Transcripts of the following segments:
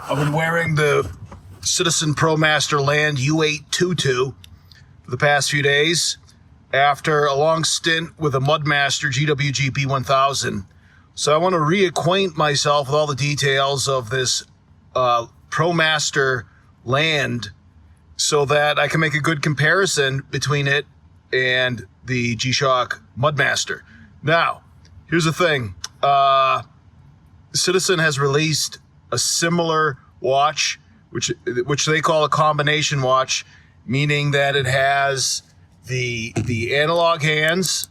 I've been wearing the Citizen Promaster Land U822 for the past few days after a long stint with a Mudmaster GWG B1000. So I want to reacquaint myself with all the details of this Promaster Land so that I can make a good comparison between it and the G-Shock Mudmaster. Now, here's the thing. Citizen has released a similar watch, which they call a combination watch, meaning that it has the analog hands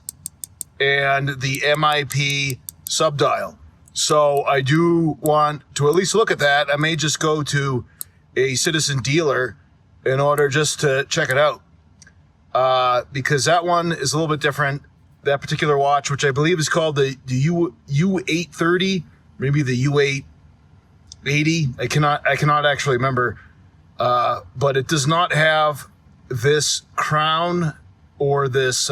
and the MIP subdial. So I do want to at least look at that. I may just go to a Citizen dealer in order just to check it out, because that one is a little bit different. That particular watch, which I believe is called the U830, maybe the U880. I cannot actually remember, but it does not have this crown or this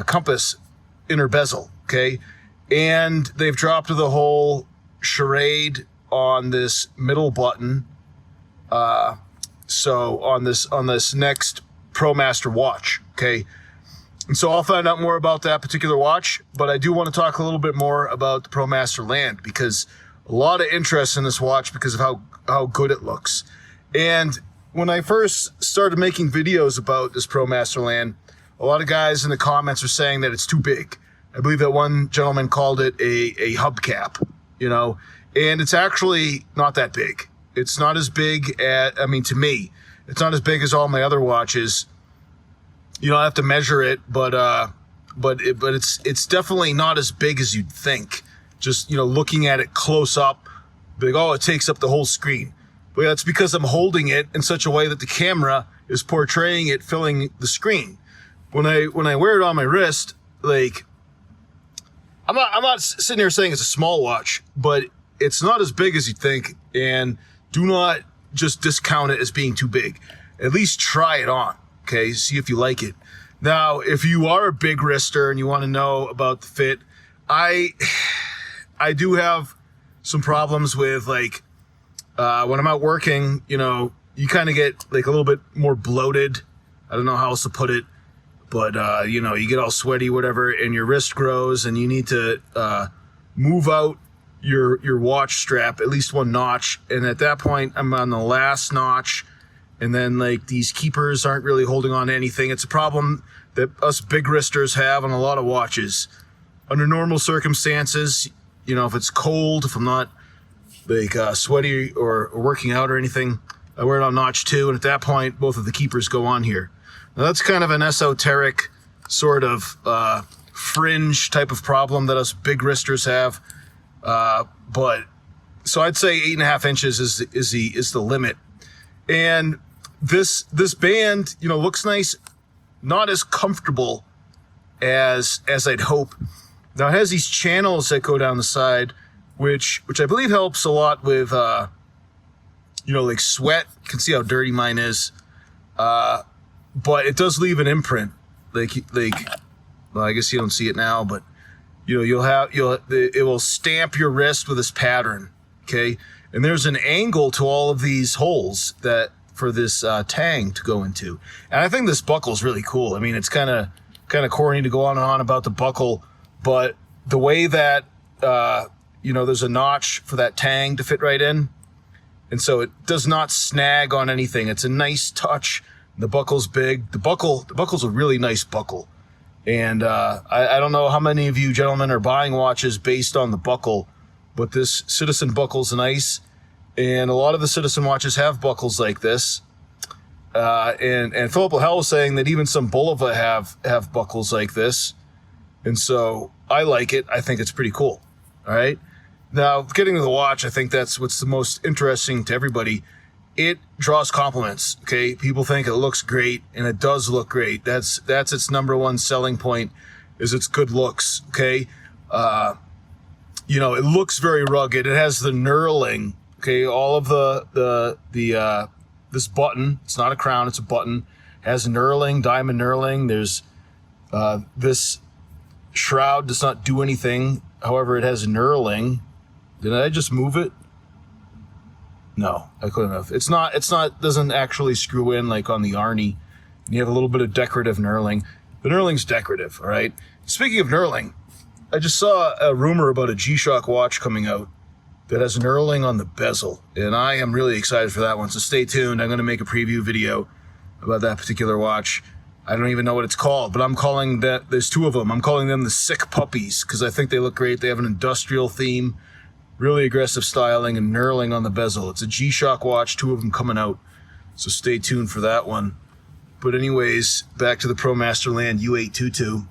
compass inner bezel. Okay, and they've dropped the whole charade on this middle button. So on this next Promaster watch, okay? And so I'll find out more about that particular watch, but I do want to talk a little bit more about the Promaster Land, because a lot of interest in this watch because of how good it looks. And when I first started making videos about this Promaster Land, a lot of guys in the comments are saying that it's too big. I believe that one gentleman called it a hubcap, and it's actually not that big. It's not as big to me, it's not as big as all my other watches. I have to measure it, but it's definitely not as big as you'd think. Just, looking at it close up, like, oh, it takes up the whole screen. But that's because I'm holding it in such a way that the camera is portraying it filling the screen. When I wear it on my wrist, like, I'm not sitting here saying it's a small watch, but it's not as big as you'd think, and do not just discount it as being too big. At least try it on, okay? See if you like it. Now, if you are a big wrister and you want to know about the fit, I do have some problems with, like, when I'm out working, you kind of get, like, a little bit more bloated. I don't know how else to put it, but, you get all sweaty, whatever, and your wrist grows, and you need to move out your watch strap at least one notch, and at that point I'm on the last notch, and then, like, these keepers aren't really holding on to anything. It's a problem that us big wristers have on a lot of watches. Under normal circumstances, if it's cold, if I'm not, like, sweaty or working out or anything, I wear it on notch 2, and at that point both of the keepers go on here. Now that's kind of an esoteric sort of fringe type of problem that us big wristers have. But so I'd say 8.5 inches is the limit. And this band, looks nice, not as comfortable as I'd hope. Now it has these channels that go down the side, which I believe helps a lot with, like sweat. You can see how dirty mine is. But it does leave an imprint. Well, I guess you don't see it now, but it will stamp your wrist with this pattern, okay? And there's an angle to all of these holes that for this tang to go into. And I think this buckle is really cool. I mean, it's kind of corny to go on and on about the buckle, but the way that there's a notch for that tang to fit right in, and so it does not snag on anything. It's a nice touch. The buckle's big. The buckle's a really nice buckle. And I don't know how many of you gentlemen are buying watches based on the buckle, but this Citizen buckle's nice. And a lot of the Citizen watches have buckles like this. And Philip Lahell was saying that even some Bulova have buckles like this. And so I like it. I think it's pretty cool. All right. Now, getting to the watch, I think that's what's the most interesting to everybody. It draws compliments, okay? People think it looks great, and it does look great. That's its number one selling point, is its good looks, okay? It looks very rugged. It has the knurling, okay? All of this button, it's not a crown, it's a button, has knurling, diamond knurling. There's this shroud does not do anything. However, it has knurling, Did I just move it? No, I couldn't have. It's not, doesn't actually screw in like on the Arnie. And you have a little bit of decorative knurling. The knurling's decorative, all right? Speaking of knurling, I just saw a rumor about a G-Shock watch coming out that has knurling on the bezel. And I am really excited for that one, so stay tuned. I'm going to make a preview video about that particular watch. I don't even know what it's called, but I'm calling that, there's two of them. I'm calling them the Sick Puppies because I think they look great. They have an industrial theme, really aggressive styling, and knurling on the bezel. It's a G-Shock watch, two of them coming out, so stay tuned for that one. But anyways, back to the Promaster Land U822.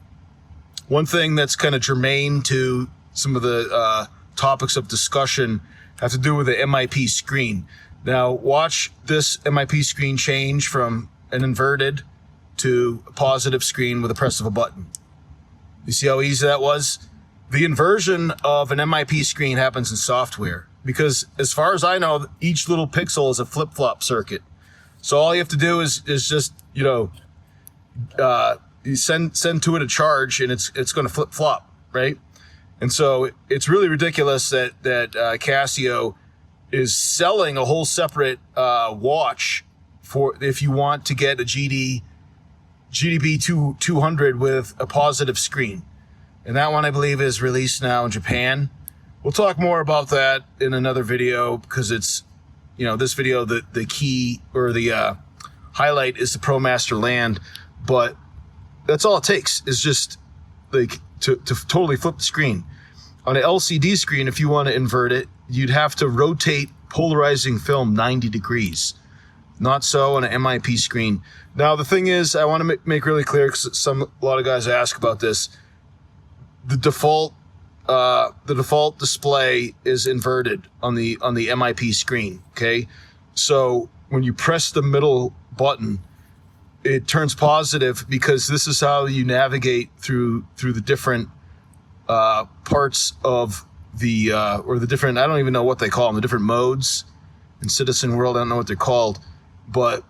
One thing that's kind of germane to some of the topics of discussion have to do with the MIP screen. Now, watch this MIP screen change from an inverted to a positive screen with a press of a button. You see how easy that was? The inversion of an MIP screen happens in software because, as far as I know, each little pixel is a flip-flop circuit. So all you have to do is just, you know, you send to it a charge and it's going to flip-flop, right? And so it's really ridiculous that Casio is selling a whole separate watch for if you want to get a GDB 200 with a positive screen. And that one, I believe, is released now in Japan. We'll talk more about that in another video because it's, you know, this video, the key or the highlight is the Promaster Land. But that's all it takes is just like to totally flip the screen. On an LCD screen, if you want to invert it, you'd have to rotate polarizing film 90 degrees. Not so on an MIP screen. Now, the thing is, I want to make really clear, because a lot of guys ask about this. The default display is inverted on the MIP screen. Okay, so when you press the middle button, it turns positive because this is how you navigate through the different parts of the or the different, I don't even know what they call them, the different modes in Citizen World. I don't know what they're called, but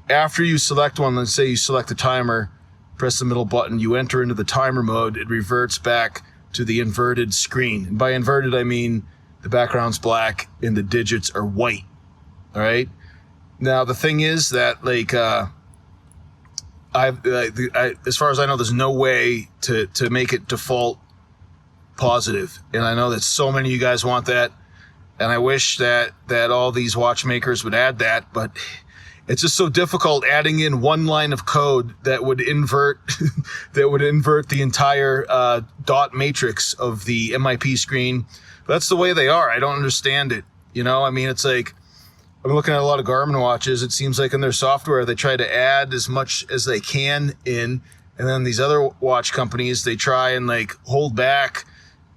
after you select one, let's say you select the timer, press the middle button, you enter into the timer mode, it reverts back to the inverted screen. And by inverted, I mean the background's black and the digits are white. All right. Now, the thing is that, like, as far as I know, there's no way to make it default positive. And I know that so many of you guys want that. And I wish that all these watchmakers would add that, but it's just so difficult adding in one line of code that would invert the entire dot matrix of the MIP screen. That's the way they are. I don't understand it. You know, I mean, it's like, I'm looking at a lot of Garmin watches. It seems like in their software, they try to add as much as they can in, and then these other watch companies, they try and like hold back,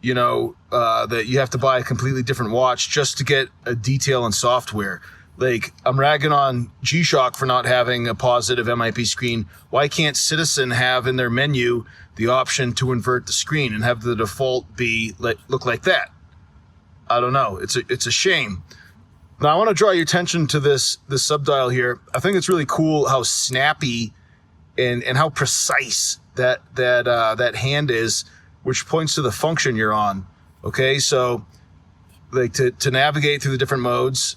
you know, that you have to buy a completely different watch just to get a detail in software. Like, I'm ragging on G-Shock for not having a positive MIP screen. Why can't Citizen have in their menu the option to invert the screen and have the default be look like that? I don't know. It's a shame. Now, I want to draw your attention to this subdial here. I think it's really cool how snappy and how precise that hand is, which points to the function you're on. Okay, so like to navigate through the different modes,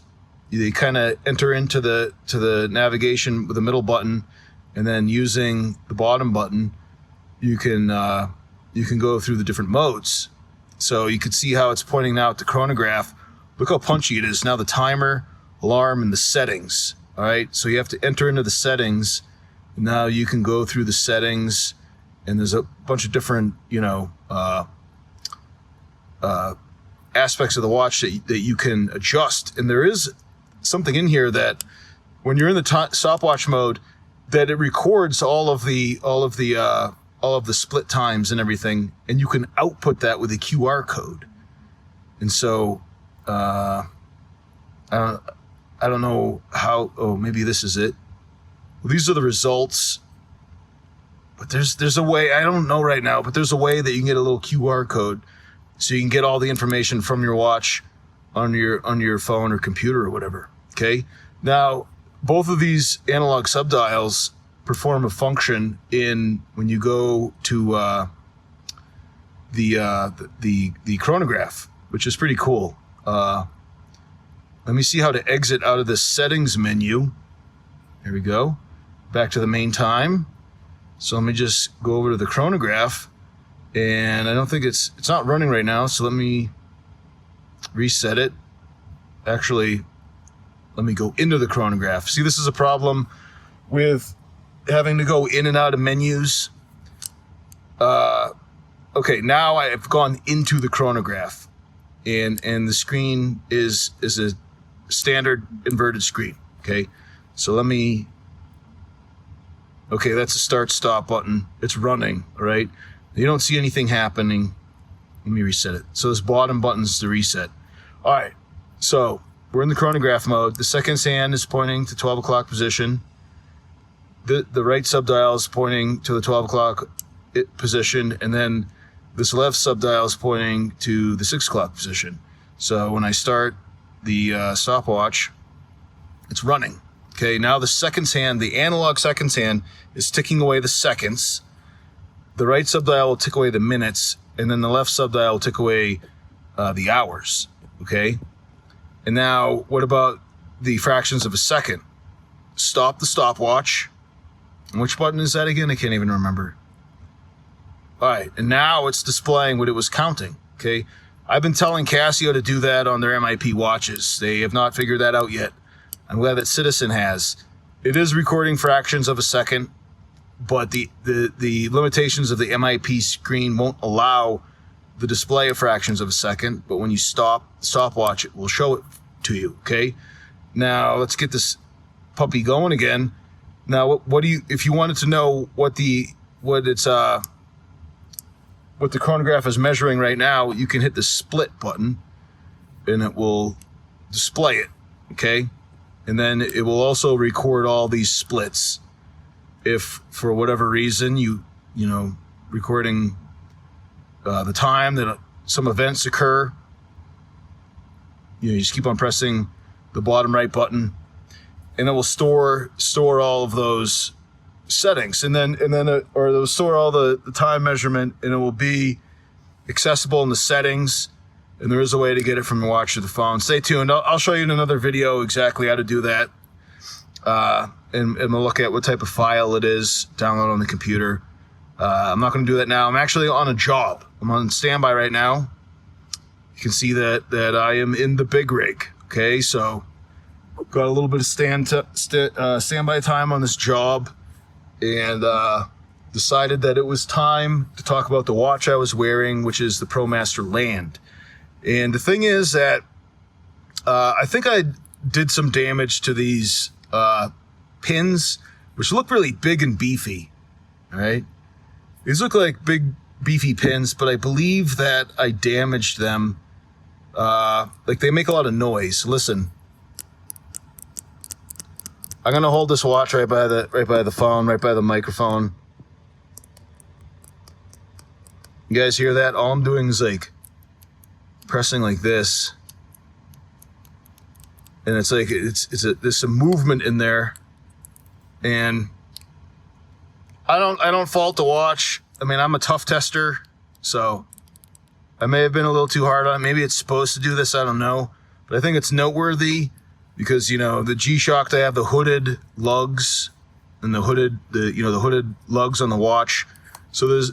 you kind of enter into the navigation with the middle button, and then using the bottom button, you can go through the different modes. So you can see how it's pointing now at the chronograph. Look how punchy it is. Now the timer, alarm, and the settings. All right, so you have to enter into the settings. Now you can go through the settings, and there's a bunch of different, you know, aspects of the watch that you can adjust. And there is something in here that when you're in the stopwatch mode, that it records all of the split times and everything, and you can output that with a QR code. And so I don't know how. Oh, maybe this is it. Well, these are the results. But there's a way, I don't know right now, but there's a way that you can get a little QR code so you can get all the information from your watch on your phone or computer or whatever. Okay. Now, both of these analog subdials perform a function when you go to the chronograph, which is pretty cool. let me see how to exit out of the settings menu. There we go. Back to the main time. So let me just go over to the chronograph, and I don't think it's not running right now. So let me reset it. Actually, let me go into the chronograph. See, this is a problem with having to go in and out of menus. Okay, now I've gone into the chronograph, and the screen is a standard inverted screen. Okay, so let me. Okay, that's a start-stop button. It's running, all right? You don't see anything happening. Let me reset it. So this bottom button's the reset. All right, so we're in the chronograph mode. The second hand is pointing to 12 o'clock position. The right subdial is pointing to the 12 o'clock position, and then this left subdial is pointing to the 6 o'clock position. So when I start the stopwatch, it's running. Okay, now the seconds hand, the analog seconds hand, is ticking away the seconds. The right subdial will tick away the minutes, and then the left subdial will tick away the hours. Okay, and now what about the fractions of a second? Stop the stopwatch. And which button is that again? I can't even remember. All right, and now it's displaying what it was counting. Okay, I've been telling Casio to do that on their MIP watches. They have not figured that out yet. I'm glad that Citizen has. It is recording fractions of a second, but the limitations of the MIP screen won't allow the display of fractions of a second. But when you stop the stopwatch, it will show it to you. Okay. Now let's get this puppy going again. Now, what do you? If you wanted to know what the chronograph is measuring right now, you can hit the split button, and it will display it. Okay. And then it will also record all these splits. If for whatever reason you know recording the time that some events occur, you just keep on pressing the bottom right button, and it will store all of those settings, and then or it'll store all the time measurement, and it will be accessible in the settings. And there is a way to get it from the watch to the phone. Stay tuned. I'll show you in another video exactly how to do that. And we'll look at what type of file it is, download on the computer. I'm not going to do that now. I'm actually on a job. I'm on standby right now. You can see that I am in the big rig. Okay, so got a little bit of standby time on this job, and decided that it was time to talk about the watch I was wearing, which is the Promaster Land. And the thing is that I think I did some damage to these pins, which look really big and beefy. All right, these look like big beefy pins, but I believe that I damaged them. Like they make a lot of noise. Listen, I'm gonna hold this watch right by the phone, right by the microphone. You guys hear that? All I'm doing is like pressing like this, and it's like there's some movement in there, and I don't fault the watch. I mean, I'm a tough tester, so I may have been a little too hard on it. Maybe it's supposed to do this, I don't know, but I think it's noteworthy because the G-Shock, they have the hooded lugs and the hooded lugs on the watch, so there's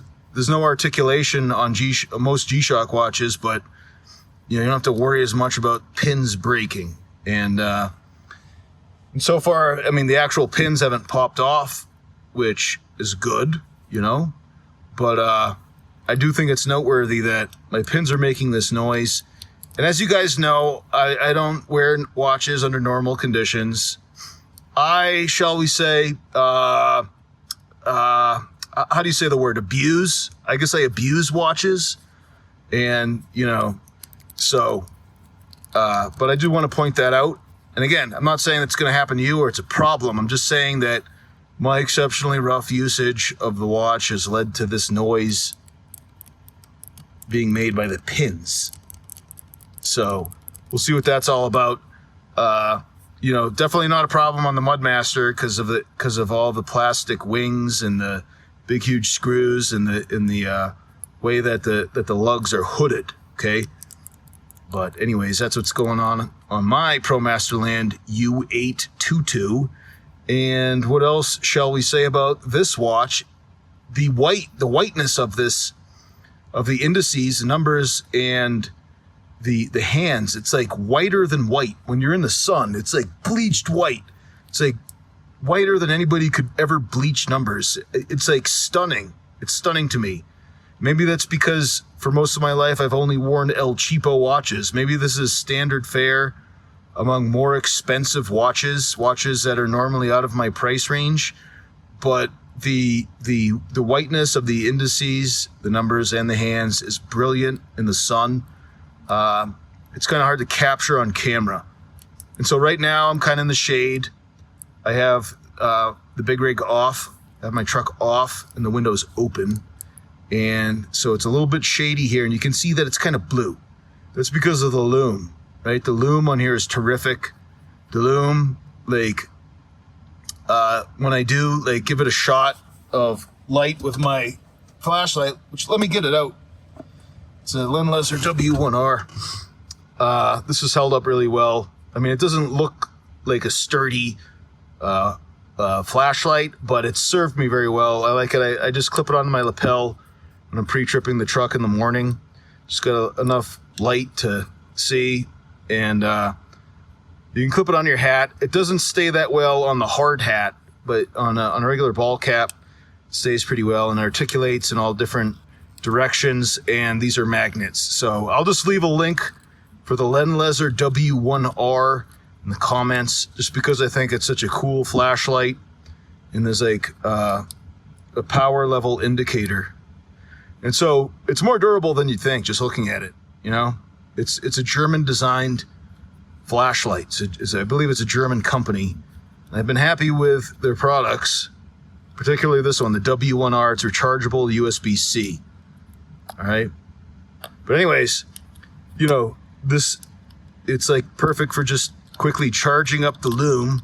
no articulation on most G-Shock watches, but you don't have to worry as much about pins breaking. And so far, I mean, the actual pins haven't popped off, which is good, but I do think it's noteworthy that my pins are making this noise. And as you guys know, I don't wear watches under normal conditions. Shall we say, how do you say the word abuse? I guess I abuse watches. And, so, but I do want to point that out. And again, I'm not saying it's going to happen to you or it's a problem. I'm just saying that my exceptionally rough usage of the watch has led to this noise being made by the pins. So we'll see what that's all about. Definitely not a problem on the Mudmaster because of all the plastic wings and the big huge screws and the way that the lugs are hooded. Okay. But anyways, that's what's going on my Promaster Land U822. And what else shall we say about this watch? The whiteness of this, of the indices, the numbers, and the hands, it's like whiter than white. When you're in the sun, it's like bleached white. It's like whiter than anybody could ever bleach numbers. It's like stunning. It's stunning to me. Maybe that's because for most of my life I've only worn El Cheapo watches. Maybe this is standard fare among more expensive watches that are normally out of my price range. But the whiteness of the indices, the numbers, and the hands is brilliant in the sun. It's kind of hard to capture on camera. And so right now I'm kind of in the shade. I have the big rig off. I have my truck off and the windows open. And so it's a little bit shady here, and you can see that it's kind of blue. That's because of the Lume, right? The Lume on here is terrific. The Lume, like, when I do, like, give it a shot of light with my flashlight, which, let me get it out. It's a Lenleser W1R. This is held up really well. I mean, it doesn't look like a sturdy flashlight, but it's served me very well. I like it. I just clip it onto my lapel when I'm pre-tripping the truck in the morning. Just got enough light to see, and you can clip it on your hat. It doesn't stay that well on the hard hat, but on a regular ball cap, it stays pretty well and articulates in all different directions, and these are magnets. So I'll just leave a link for the Lenleser W1R in the comments, just because I think it's such a cool flashlight, and there's like a power level indicator. And so it's more durable than you'd think just looking at it, you know? It's a German designed flashlight. I believe it's a German company. And I've been happy with their products, particularly this one, the W1R. It's rechargeable USB-C. All right. But anyways, you know, it's like perfect for just quickly charging up the Lume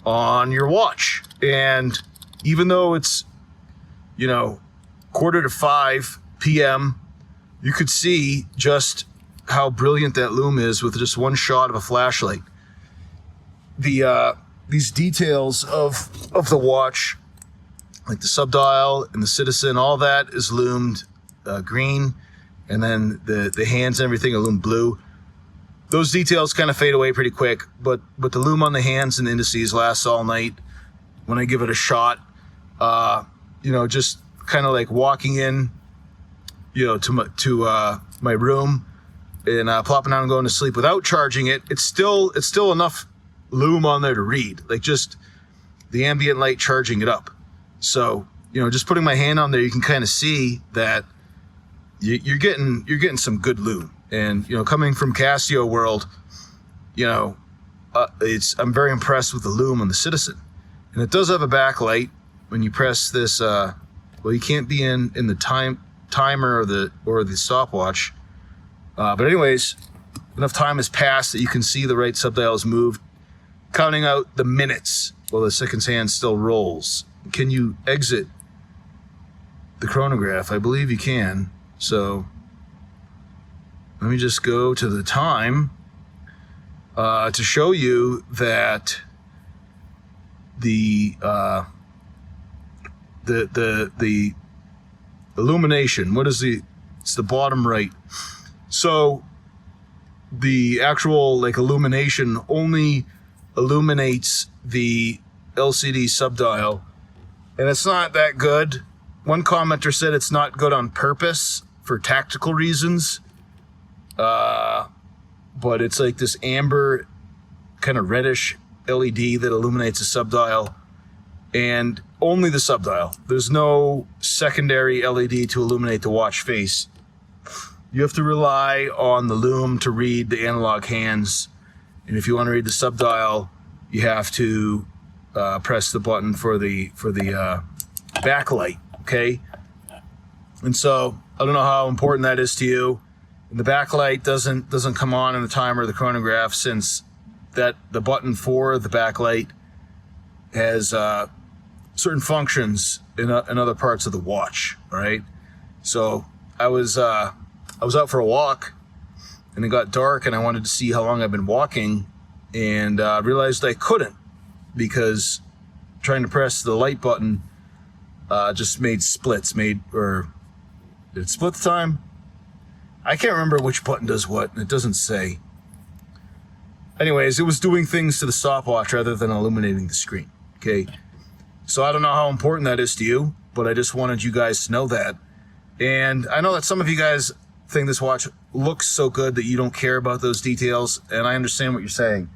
on your watch. And even though it's, you know, 4:45 p.m., you could see just how brilliant that Lume is with just one shot of a flashlight. These details of the watch, like the subdial and the Citizen, all that is lumed green, and then the hands and everything are lumed blue. Those details kind of fade away pretty quick, but the Lume on the hands and indices lasts all night. When I give it a shot, you know, just kind of like walking in, you know, to my room and plopping down and going to sleep without charging it, it's still enough Lume on there to read, like just the ambient light charging it up. So, you know, just putting my hand on there, you can kind of see that you're getting some good Lume. And, you know, coming from Casio world, you know, I'm very impressed with the Lume on the Citizen. And it does have a backlight. When you press this, well, you can't be in the timer or the stopwatch. But anyways, enough time has passed that you can see the right subdial is moved, counting out the minutes while the seconds hand still rolls. Can you exit the chronograph? I believe you can. So let me just go to the time to show you that the illumination, it's the bottom right. So the actual like illumination only illuminates the LCD subdial, and it's not that good. One commenter said it's not good on purpose for tactical reasons, but it's like this amber kind of reddish LED that illuminates the subdial, and only the subdial. There's no secondary LED to illuminate the watch face. You have to rely on the Lume to read the analog hands, and if you want to read the subdial, you have to press the button for the backlight. Okay, and so I don't know how important that is to you. And the backlight doesn't come on in the timer or the chronograph, since the button for the backlight has certain functions in other parts of the watch. All right, so I was out for a walk, and it got dark, and I wanted to see how long I've been walking, and realized I couldn't because trying to press the light button just made splits. Or did it split the time? I can't remember which button does what, and it doesn't say. Anyways, it was doing things to the stopwatch rather than illuminating the screen. Okay, so I don't know how important that is to you, but I just wanted you guys to know that. And I know that some of you guys think this watch looks so good that you don't care about those details, and I understand what you're saying,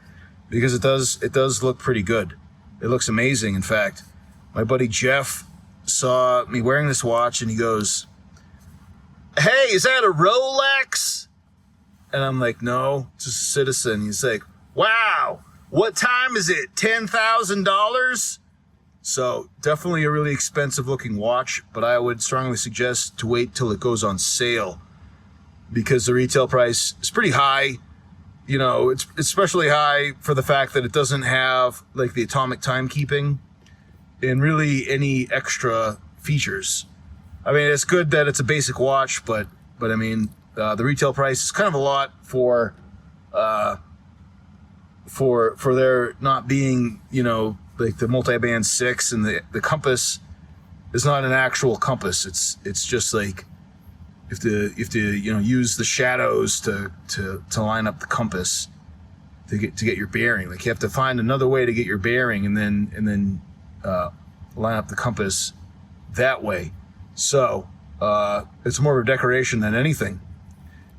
because it does look pretty good. It looks amazing. In fact, my buddy Jeff saw me wearing this watch and he goes, "Hey, is that a Rolex?" And I'm like, "No, it's just a Citizen." He's like, "Wow, what time is it? $10,000? So definitely a really expensive looking watch, but I would strongly suggest to wait till it goes on sale, because the retail price is pretty high. You know, it's especially high for the fact that it doesn't have like the atomic timekeeping and really any extra features. I mean, it's good that it's a basic watch, but I mean, the retail price is kind of a lot for there not being, you know, like the multi-band 6, and the compass is not an actual compass. It's just like you have to you know, use the shadows to line up the compass to get your bearing. Like you have to find another way to get your bearing, and then line up the compass that way. So it's more of a decoration than anything.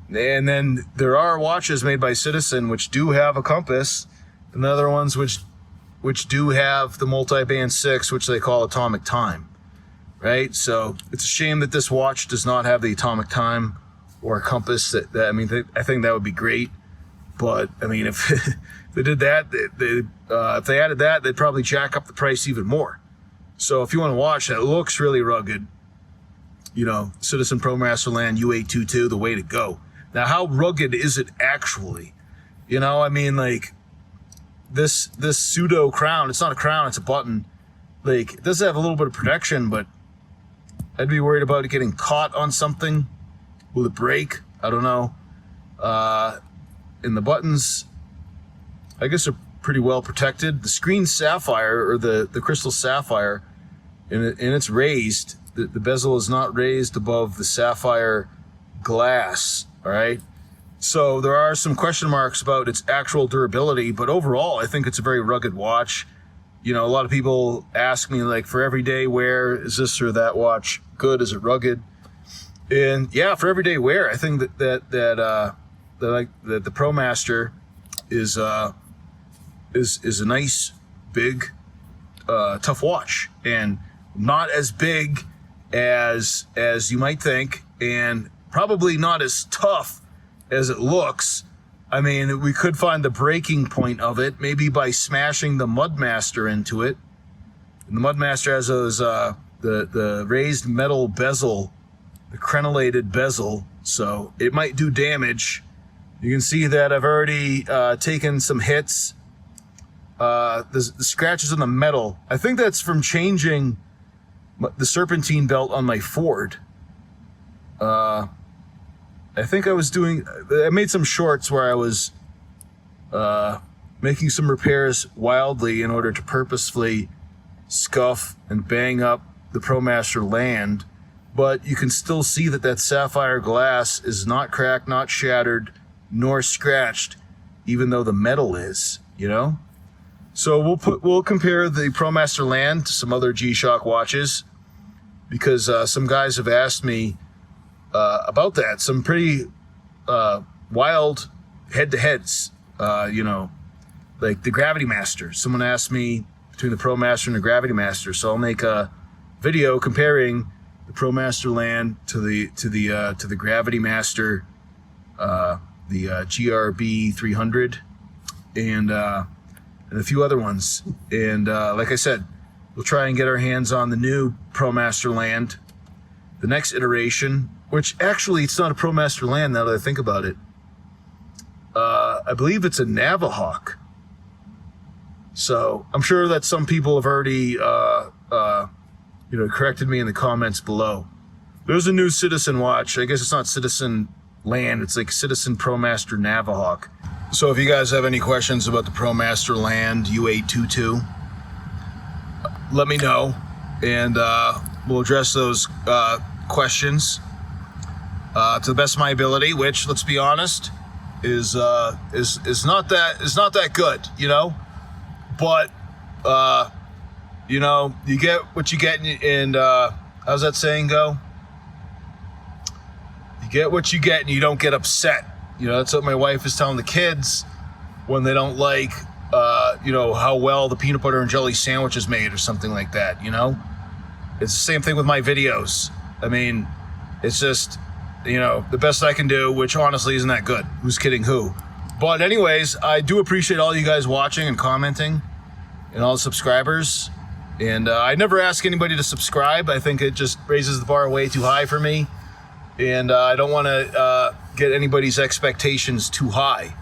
And then there are watches made by Citizen which do have a compass, and other ones which do have the multi-band 6, which they call atomic time, right? So it's a shame that this watch does not have the atomic time or a compass. I mean, I think that would be great, but I mean, if they did that, if they added that, they'd probably jack up the price even more. So if you want to watch that looks really rugged, you know, Citizen Promaster Land U822, the way to go. Now, how rugged is it actually? You know, I mean, like this pseudo crown, it's not a crown, it's a button. Like, it does have a little bit of protection, but I'd be worried about it getting caught on something. Will it break? I don't know. And the buttons, I guess, are pretty well protected. The screen sapphire, or the crystal sapphire, and it's raised. The bezel is not raised above the sapphire glass, all right? So there are some question marks about its actual durability, but overall, I think it's a very rugged watch. You know, a lot of people ask me, like, for everyday wear, is this or that watch good? Is it rugged? And yeah, for everyday wear, I think that the Promaster is a nice, big, tough watch, and not as big as you might think, and probably not as tough as it looks. I mean, we could find the breaking point of it maybe by smashing the Mudmaster into it. And the Mudmaster has those the raised metal bezel, the crenellated bezel, so it might do damage. You can see that I've already taken some hits. The scratches on the metal, I think that's from changing the serpentine belt on my Ford. I think I made some shorts where I was making some repairs wildly in order to purposefully scuff and bang up the Promaster Land, but you can still see that sapphire glass is not cracked, not shattered, nor scratched, even though the metal is, you know? So we'll compare the Promaster Land to some other G-Shock watches, because some guys have asked me about that. Some pretty wild head-to-heads, you know, like the Gravity Master. Someone asked me between the Promaster and the Gravity Master, so I'll make a video comparing the Promaster Land to the Gravity Master, the GRB 300, and a few other ones. And like I said, we'll try and get our hands on the new Promaster Land, the next iteration, which actually it's not a Promaster Land now that I think about it. I believe it's a Navahawk. So I'm sure that some people have already corrected me in the comments below. There's a new Citizen watch. I guess it's not Citizen Land. It's like Citizen Promaster Navahawk. So if you guys have any questions about the Promaster Land U822, let me know, and we'll address those questions to the best of my ability. Which, let's be honest, is not that good, you know. But you know, you get what you get, and how's that saying go? You get what you get, and you don't get upset. You know, that's what my wife is telling the kids when they don't like, you know, how well the peanut butter and jelly sandwich is made or something like that, you know? It's the same thing with my videos. I mean, it's just, you know, the best I can do, which honestly isn't that good. Who's kidding who? But anyways, I do appreciate all you guys watching and commenting and all the subscribers. And I never ask anybody to subscribe. I think it just raises the bar way too high for me. And I don't want to get anybody's expectations too high,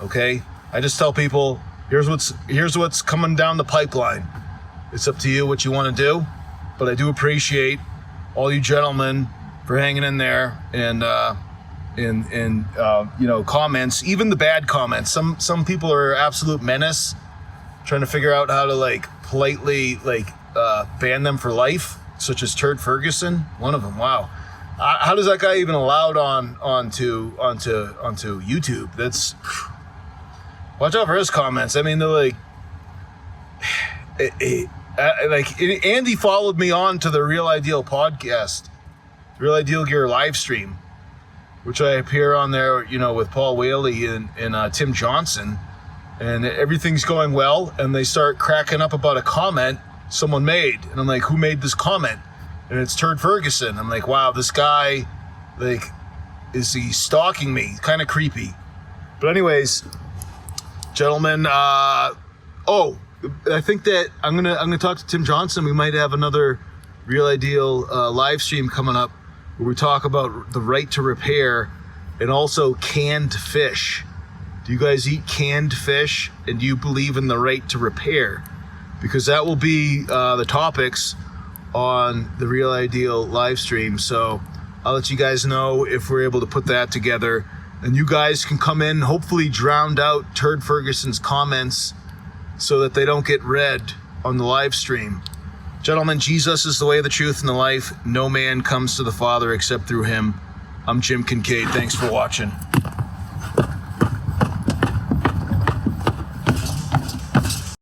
okay? I just tell people, here's what's coming down the pipeline. It's up to you what you want to do, but I do appreciate all you gentlemen for hanging in there and you know, comments, even the bad comments. Some people are absolute menace, trying to figure out how to like politely like ban them for life, such as Turd Ferguson, one of them. Wow. How does that guy even allowed onto YouTube? That's, watch out for his comments. I mean, they're like, like Andy followed me on to the Real Ideal podcast, Real Ideal Gear live stream, which I appear on there, you know, with Paul Whaley and Tim Johnson, and everything's going well. And they start cracking up about a comment someone made, and I'm like, who made this comment? And it's Turd Ferguson. I'm like, wow, this guy, like, is he stalking me? Kind of creepy. But anyways, gentlemen, oh, I think that I'm gonna talk to Tim Johnson. We might have another Real Ideal live stream coming up where we talk about the right to repair and also canned fish. Do you guys eat canned fish? And do you believe in the right to repair? Because that will be the topics on the Real Ideal live stream. So I'll let you guys know if we're able to put that together, and you guys can come in, hopefully drowned out Turd Ferguson's comments so that they don't get read on the live stream. Gentlemen, Jesus is the way, the truth, and the life. No man comes to the Father except through him. I'm Jim Kincaid. Thanks for watching.